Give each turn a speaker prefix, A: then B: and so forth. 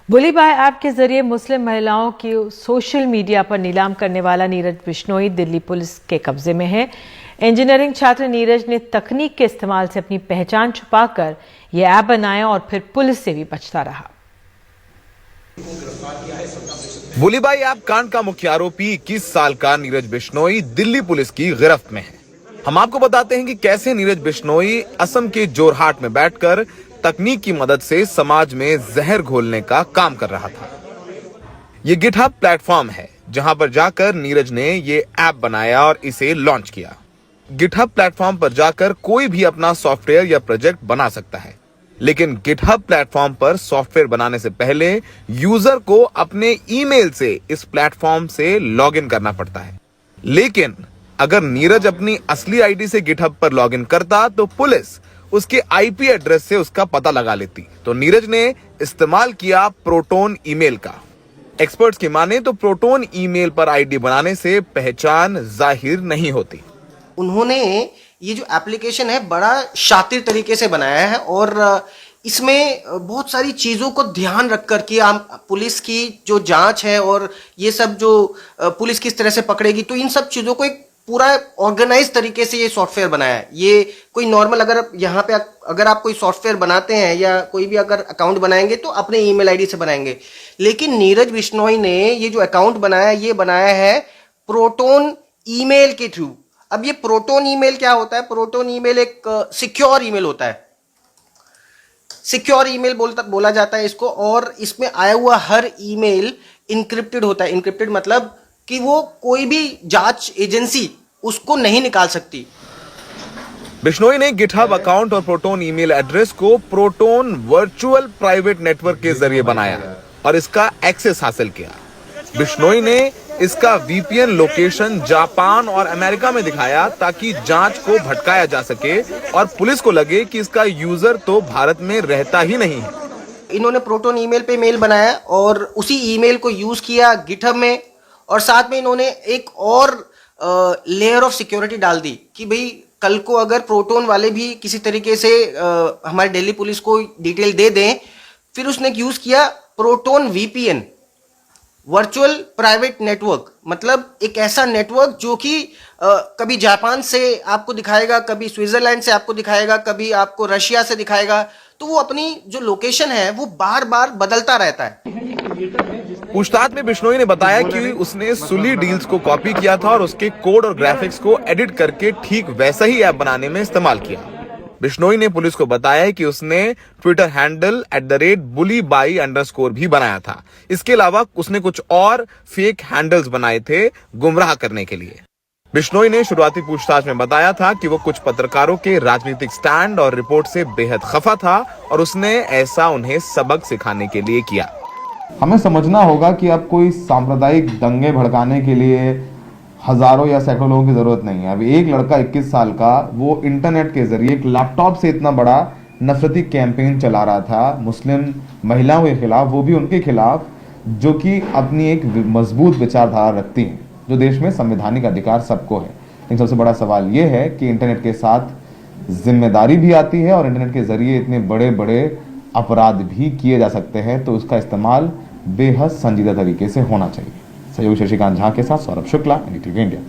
A: Bully by app के जरिए मुस्लिम महिलाओं की सोशल मीडिया पर नीलाम करने वाला नीरज बिश्नोई दिल्ली पुलिस के कब्जे में है। इंजीनियरिंग छात्र नीरज ने तकनीक के इस्तेमाल से अपनी पहचान छुपाकर यह ऐप बनाया और फिर पुलिस से भी बचता रहा।
B: बुली बाय ऐप कांड का मुख्य आरोपी 21 साल का नीरज बिश्नोई दिल्ली पुलिस की गिरफ्त में है। हम आपको बताते हैं कि कैसे नीरज बिश्नोई असम के जोरहाट में बैठकर तकनीक की मदद से समाज में जहर घोलने का काम कर रहा था। ये गिटहब प्लेटफॉर्म है जहां पर जाकर नीरज ने ये ऐप बनाया और इसे लॉन्च किया। गिटहब प्लेटफॉर्म पर जाकर कोई भी अपना सॉफ्टवेयर या प्रोजेक्ट बना सकता है, लेकिन गिटहब प्लेटफॉर्म पर सॉफ्टवेयर बनाने से पहले यूजर को अपने ईमेल से इस प्लेटफॉर्म से लॉगिन करना पड़ता है। लेकिन अगर नीरज अपनी असली आईडी से गिटहब पर लॉगिन करता तो पुलिस उसके आईपी एड्रेस से उसका पता लगा लेती। तो नीरज ने इस्तेमाल किया प्रोटोन ईमेल का। एक्सपर्ट्स की माने तो प्रोटोन ईमेल पर आईडी बनाने से पहचान जाहिर नहीं होती।
C: उन्होंने ये जो एप्लीकेशन है बड़ा शातिर तरीके से बनाया है और इसमें बहुत सारी चीज़ों को ध्यान रख कर कि हम पुलिस की जो जांच है और ये सब जो पुलिस किस तरह से पकड़ेगी, तो इन सब चीज़ों को एक पूरा ऑर्गेनाइज तरीके से ये सॉफ्टवेयर बनाया है। ये कोई नॉर्मल अगर यहाँ पे अगर आप कोई सॉफ्टवेयर बनाते हैं या कोई भी अगर अकाउंट बनाएंगे तो अपने ईमेल आईडी से बनाएंगे, लेकिन नीरज बिश्नोई ने ये जो अकाउंट बनाया ये बनाया है प्रोटोन ईमेल के थ्रू। अब ये प्रोटोन ईमेल क्या होता है? प्रोटोन ईमेल एक सिक्योर ईमेल होता है, सिक्योर ईमेल बोला जाता है इसको, और इसमें आया हुआ हर ईमेल इनक्रिप्टेड होता है। इनक्रिप्टेड मतलब कि वो कोई भी जांच एजेंसी उसको नहीं निकाल सकती।
B: बिश्नोई ने गिटहब अकाउंट और प्रोटोन ईमेल एड्रेस को प्रोटोन वर्चुअल प्राइवेट नेटवर्क के जरिए बनाया और इसका एक्सेस हासिल किया। बिश्नोई ने इसका वीपीएन लोकेशन जापान और अमेरिका में दिखाया ताकि जांच को भटकाया जा सके और पुलिस को लगे कि इसका यूजर तो भारत में रहता ही नहीं है।
C: इन्होंने प्रोटोन ईमेल पे मेल बनाया और उसी ईमेल को यूज किया गिटहब में, और साथ में इन्होंने एक और लेयर ऑफ सिक्योरिटी डाल दी कि भाई कल को अगर प्रोटोन वाले भी किसी तरीके से हमारे दिल्ली पुलिस को डिटेल दे दें, फिर उसने यूज किया proton VPN, virtual private network. मतलब एक ऐसा नेटवर्क जो कि कभी जापान से आपको दिखाएगा, कभी स्विट्जरलैंड से आपको दिखाएगा, कभी आपको रशिया से दिखाएगा, तो वो अपनी जो लोकेशन है वो बार बार बदलता रहता है।
B: पूछताछ में बिश्नोई ने बताया कि उसने सुली डील्स को कॉपी किया था और उसके कोड और ग्राफिक्स को एडिट करके ठीक वैसा ही ऐप बनाने में इस्तेमाल किया। बिश्नोई ने पुलिस को बताया कि उसने ट्विटर हैंडल @buliby_ भी बनाया था। इसके अलावा उसने कुछ और फेक हैंडल्स बनाए थे गुमराह करने के लिए। बिश्नोई ने शुरुआती पूछताछ में बताया था कि वो कुछ पत्रकारों के राजनीतिक स्टैंड और रिपोर्ट से बेहद खफा था और उसने ऐसा उन्हें सबक सिखाने के लिए किया।
D: हमें समझना होगा कि अब कोई सांप्रदायिक दंगे भड़काने के लिए हजारों या सैकड़ों लोगों की जरूरत नहीं है। अब एक लड़का 21 साल का वो इंटरनेट के जरिए एक लैपटॉप से इतना बड़ा नफरती कैंपेन चला रहा था मुस्लिम महिलाओं के खिलाफ, वो भी उनके खिलाफ जो कि अपनी एक मजबूत विचारधारा रखती हैं, जो देश में संवैधानिक अधिकार सबको है। लेकिन सबसे बड़ा सवाल ये है कि इंटरनेट के साथ जिम्मेदारी भी आती है और इंटरनेट के जरिए इतने बड़े बड़े अपराध भी किए जा सकते हैं, तो उसका इस्तेमाल बेहद संजीदा तरीके से होना चाहिए। सहयोगी शशिकांत झा के साथ सौरभ शुक्ला, NDTV इंडिया।